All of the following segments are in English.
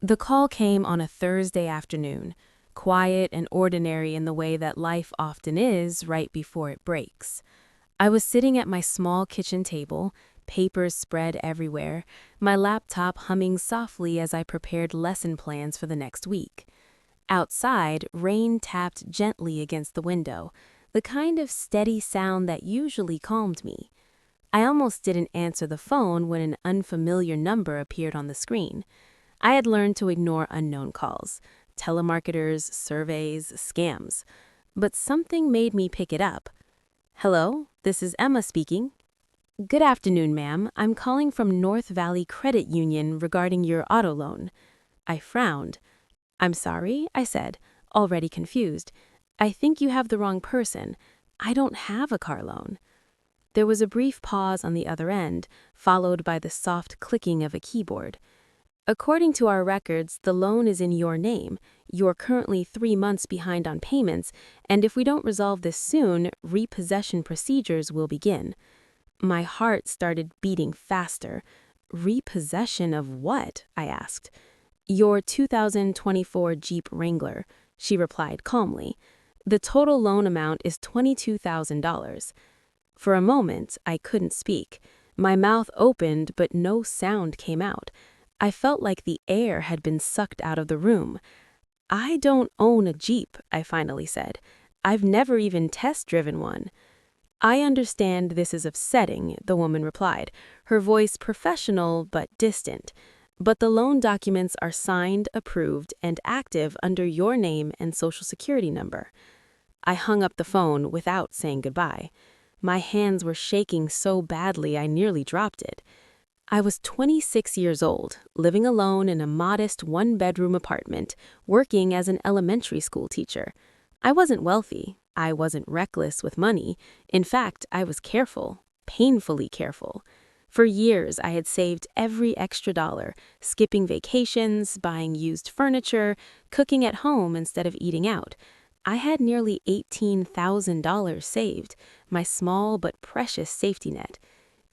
The call came on a Thursday afternoon, quiet and ordinary in the way that life often is right before it breaks. I was sitting at my small kitchen table, papers spread everywhere, my laptop humming softly as I prepared lesson plans for the next week. Outside, rain tapped gently against the window, the kind of steady sound that usually calmed me. I almost didn't answer the phone when an unfamiliar number appeared on the screen. I had learned to ignore unknown calls, telemarketers, surveys, scams. But something made me pick it up. Hello, this is Emma speaking. Good afternoon, ma'am. I'm calling from North Valley Credit Union regarding your auto loan. I frowned. I'm sorry, I said, already confused. I think you have the wrong person. I don't have a car loan. There was a brief pause on the other end, followed by the soft clicking of a keyboard. According to our records, the loan is in your name. You're currently 3 months behind on payments, and if we don't resolve this soon, repossession procedures will begin. My heart started beating faster. Repossession of what? I asked. Your 2024 Jeep Wrangler, she replied calmly. The total loan amount is $22,000. For a moment, I couldn't speak. My mouth opened, but no sound came out. I felt like the air had been sucked out of the room. I don't own a Jeep, I finally said. I've never even test-driven one. I understand this is upsetting, the woman replied, her voice professional but distant. But the loan documents are signed, approved, and active under your name and social security number. I hung up the phone without saying goodbye. My hands were shaking so badly I nearly dropped it. I was 26 years old, living alone in a modest one-bedroom apartment, working as an elementary school teacher. I wasn't wealthy. I wasn't reckless with money. In fact, I was careful, painfully careful. For years, I had saved every extra dollar, skipping vacations, buying used furniture, cooking at home instead of eating out. I had nearly $18,000 saved, my small but precious safety net.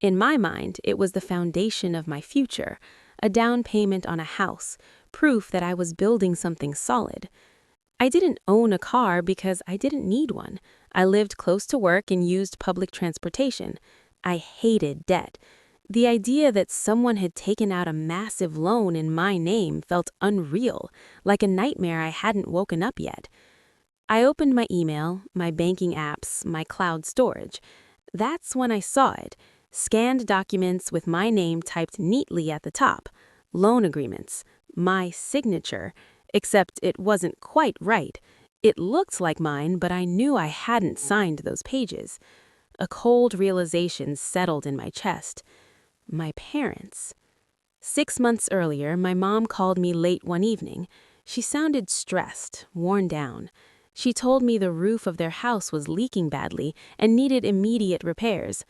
In my mind, it was the foundation of my future, a down payment on a house, proof that I was building something solid. I didn't own a car because I didn't need one. I lived close to work and used public transportation. I hated debt. The idea that someone had taken out a massive loan in my name felt unreal, like a nightmare I hadn't woken up yet. I opened my email, my banking apps, my cloud storage. That's when I saw it. Scanned documents with my name typed neatly at the top. Loan agreements. My signature. Except it wasn't quite right. It looked like mine, but I knew I hadn't signed those pages. A cold realization settled in my chest. My parents. 6 months earlier, my mom called me late one evening. She sounded stressed, worn down. She told me the roof of their house was leaking badly and needed immediate repairs.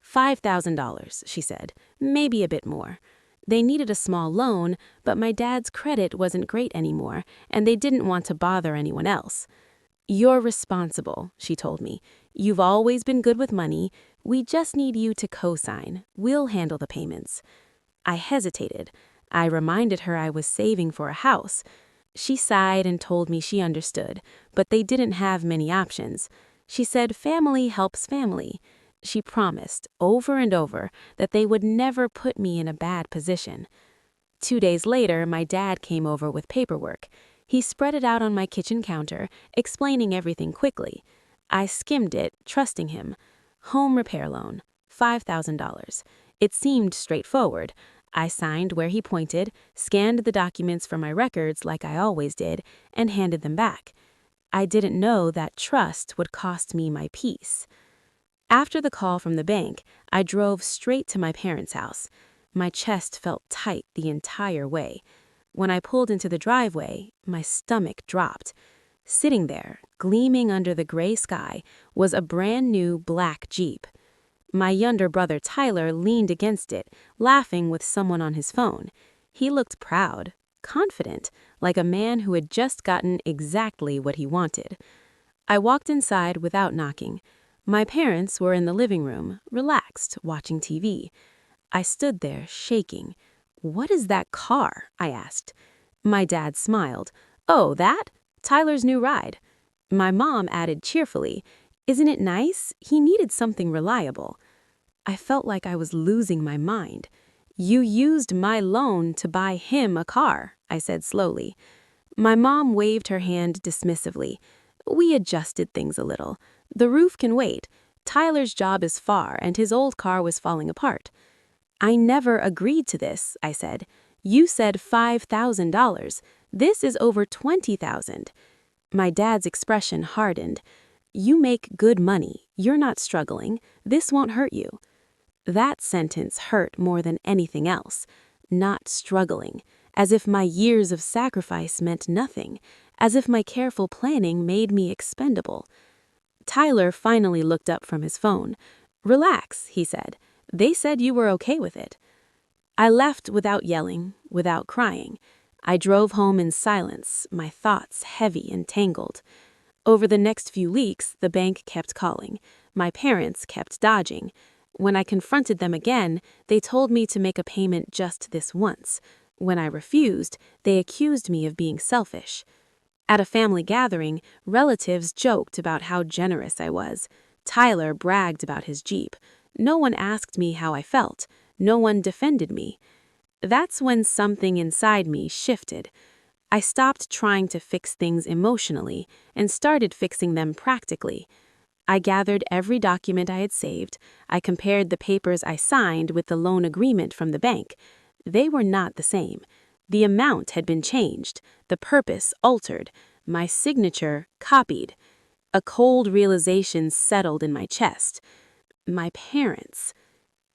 $5,000, she said, maybe a bit more. They needed a small loan, but my dad's credit wasn't great anymore, and they didn't want to bother anyone else. You're responsible, she told me. You've always been good with money. We just need you to co-sign. We'll handle the payments. I hesitated. I reminded her I was saving for a house. She sighed and told me she understood, but they didn't have many options. She said family helps family. She promised, over and over, that they would never put me in a bad position. 2 days later, my dad came over with paperwork. He spread it out on my kitchen counter, explaining everything quickly. I skimmed it, trusting him. Home repair loan, $5,000. It seemed straightforward. I signed where he pointed, scanned the documents from my records like I always did, and handed them back. I didn't know that trust would cost me my peace. After the call from the bank, I drove straight to my parents' house. My chest felt tight the entire way. When I pulled into the driveway, my stomach dropped. Sitting there, gleaming under the gray sky, was a brand new black Jeep. My younger brother Tyler leaned against it, laughing with someone on his phone. He looked proud, confident, like a man who had just gotten exactly what he wanted. I walked inside without knocking. My parents were in the living room, relaxed, watching TV. I stood there, shaking. "What is that car?" I asked. My dad smiled. "Oh, that? Tyler's new ride." My mom added cheerfully, "Isn't it nice? He needed something reliable." I felt like I was losing my mind. "You used my loan to buy him a car," I said slowly. My mom waved her hand dismissively. "We adjusted things a little. The roof can wait. Tyler's job is far, and his old car was falling apart." "I never agreed to this," I said. "You said $5,000. This is over $20,000. My dad's expression hardened. "You make good money. You're not struggling. This won't hurt you." That sentence hurt more than anything else. Not struggling. As if my years of sacrifice meant nothing. As if my careful planning made me expendable. Tyler finally looked up from his phone. "Relax," he said. "They said you were okay with it." I left without yelling, without crying. I drove home in silence, my thoughts heavy and tangled. Over the next few weeks, the bank kept calling. My parents kept dodging. When I confronted them again, they told me to make a payment just this once. When I refused, they accused me of being selfish. At a family gathering, relatives joked about how generous I was. Tyler bragged about his Jeep. No one asked me how I felt. No one defended me. That's when something inside me shifted. I stopped trying to fix things emotionally and started fixing them practically. I gathered every document I had saved. I compared the papers I signed with the loan agreement from the bank. They were not the same. The amount had been changed, the purpose altered, my signature copied. A cold realization settled in my chest. My parents.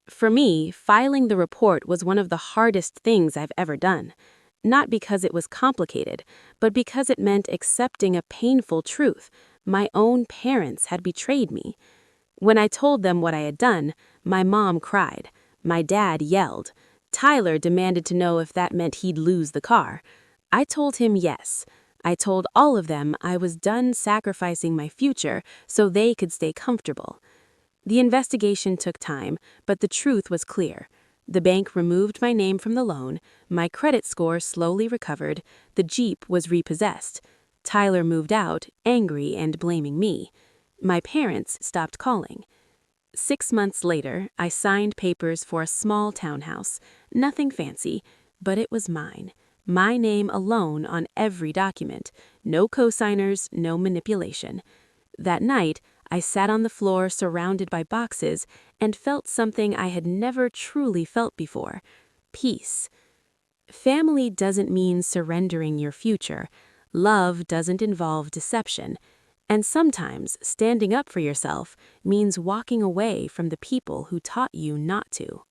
For me, filing the report was one of the hardest things I've ever done. Not because it was complicated, but because it meant accepting a painful truth. My own parents had betrayed me. When I told them what I had done, my mom cried. My dad yelled. Tyler demanded to know if that meant he'd lose the car. I told him yes. I told all of them I was done sacrificing my future so they could stay comfortable. The investigation took time, but the truth was clear. The bank removed my name from the loan, my credit score slowly recovered, the Jeep was repossessed. Tyler moved out, angry and blaming me. My parents stopped calling. 6 months later, I signed papers for a small townhouse. Nothing fancy, but it was mine. My name alone on every document. No cosigners, no manipulation. That night, I sat on the floor surrounded by boxes and felt something I had never truly felt before. Peace. Family doesn't mean surrendering your future. Love doesn't involve deception. And sometimes standing up for yourself means walking away from the people who taught you not to.